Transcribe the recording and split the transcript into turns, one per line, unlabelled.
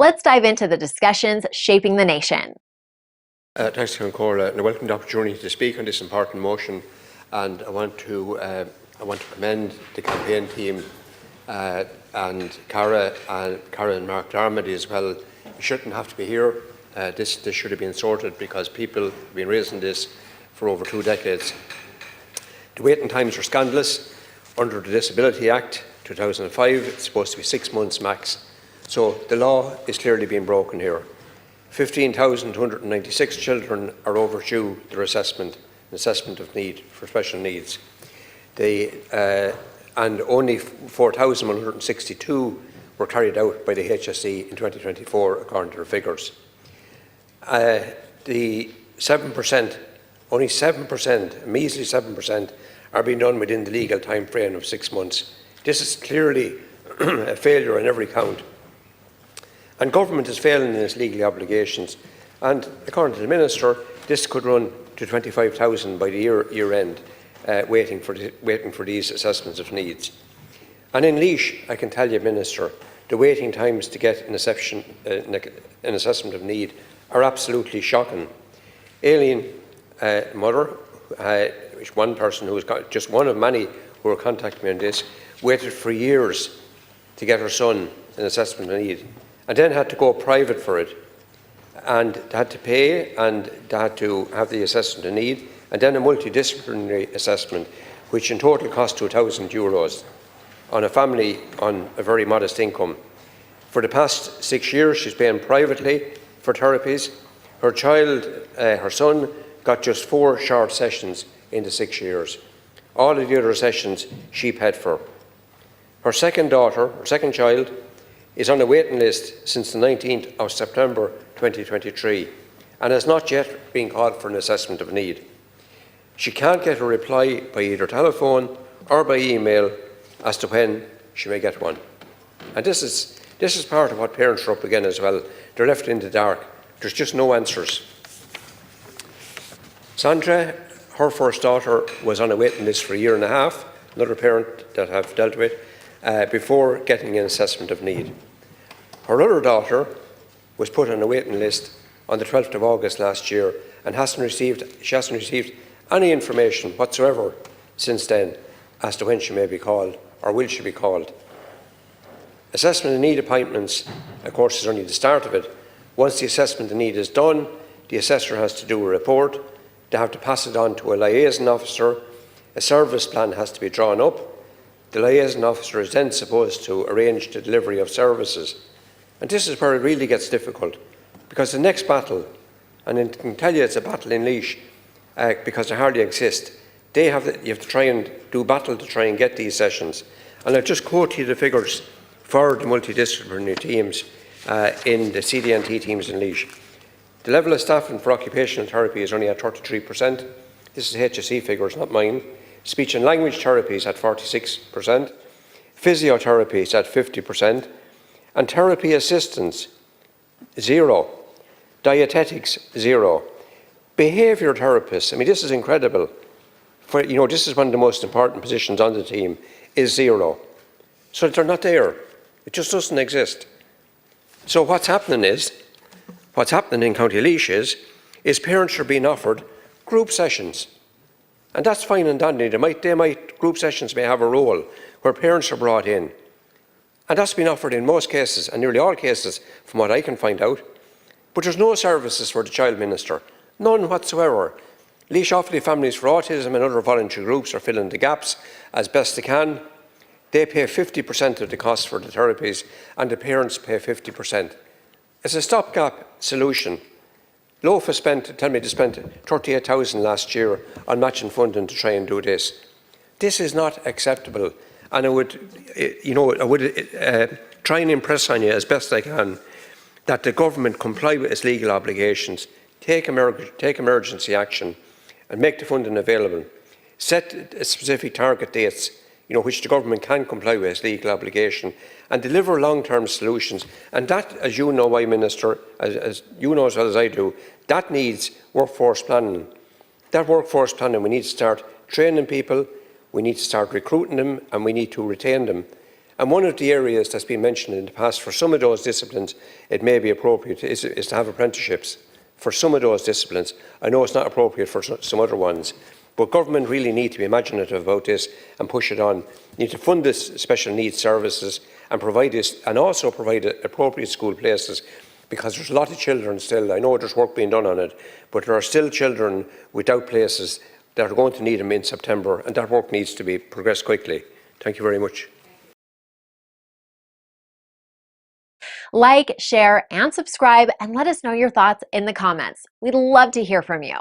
Let's dive into the discussions shaping the nation.
Thanks, Cora, and I welcome the opportunity to speak on this important motion. And I want to commend the campaign team and Cara and Mark Darmody as well. You shouldn't have to be here. This should have been sorted because people have been raising this for over 2 decades. The waiting times are scandalous. Under the Disability Act 2005, it's supposed to be 6 months max. So the law is clearly being broken here. 15,296 children are overdue their assessment of need for special needs. And only 4,162 were carried out by the HSE in 2024, according to their figures. The 7%, only 7%, a measly 7%, are being done within the legal time frame of 6 months. This is clearly a failure on every count. And government is failing in its legal obligations. And according to the Minister, this could run to 25,000 by the year end, waiting for these assessments of needs. And in Laois, I can tell you, Minister, the waiting times to get an assessment of need are absolutely shocking. Aileen, mother, one person who was just one of many who were contacting me on this, waited for years to get her son an assessment of need, and then had to go private for it, and they had to pay, and they had to have the assessment of need, and then a multidisciplinary assessment, which in total cost €2,000 on a family on a very modest income. For the past 6 years, she's paying privately for therapies. Her son, got just 4 short sessions in the 6 years. All of the other sessions she paid for. Her second child, is on a waiting list since the 19th of September 2023 and has not yet been called for an assessment of need. She can't get a reply by either telephone or by email as to when she may get one. And this is part of what parents are up against as well. They're left in the dark. There's just no answers. Sandra, her first daughter, was on a waiting list for 1.5 years, another parent that I've dealt with, before getting an assessment of need. Her other daughter was put on a waiting list on the 12th of August last year and she hasn't received any information whatsoever since then as to when she may be called or will she be called. Assessment of need appointments, of course, is only the start of it. Once the assessment of need is done, the assessor has to do a report. They have to pass it on to a liaison officer. A service plan has to be drawn up. The liaison officer is then supposed to arrange the delivery of services. And this is where it really gets difficult, because the next battle, and I can tell you it's a battle in Laois, because they hardly exist, you have to try and do battle to try and get these sessions. And I'll just quote you the figures for the multidisciplinary teams in the CD&T teams in Laois. The level of staffing for occupational therapy is only at 33%. This is HSE figures, not mine. Speech and language therapy is at 46%. Physiotherapy is at 50%. And therapy assistance, 0. Dietetics, 0. Behaviour therapists, I mean, this is incredible. This is one of the most important positions on the team, is 0. So they're not there. It just doesn't exist. So what's happening in County Laois is parents are being offered group sessions. And that's fine and dandy. Group sessions may have a role where parents are brought in. And that's been offered in most cases, and nearly all cases, from what I can find out. But there's no services for the child minister. None whatsoever. Laois Offaly Families for Autism and other voluntary groups are filling the gaps as best they can. They pay 50% of the cost for the therapies, and the parents pay 50%. It's a stopgap solution. LOFA spent 38,000 last year on matching funding to try and do this. This is not acceptable, and I would try and impress on you as best I can that the government comply with its legal obligations, take emergency action, and make the funding available. Set specific target dates, which the government can comply with its legal obligation, and deliver long-term solutions. And that, as you know, Minister, as you know as well as I do, that needs workforce planning. That workforce planning, we need to start training people, we need to start recruiting them, and we need to retain them. And one of the areas that's been mentioned in the past, for some of those disciplines, it may be appropriate, is to have apprenticeships. For some of those disciplines, I know it's not appropriate for some other ones, but government really need to be imaginative about this and push it on. You need to fund this special needs services and provide this, and also provide appropriate school places, because there's a lot of children still. I know there's work being done on it, but there are still children without places that are going to need them in September, and that work needs to be progressed quickly. Thank you very much.
Like, share, and subscribe, and let us know your thoughts in the comments. We'd love to hear from you.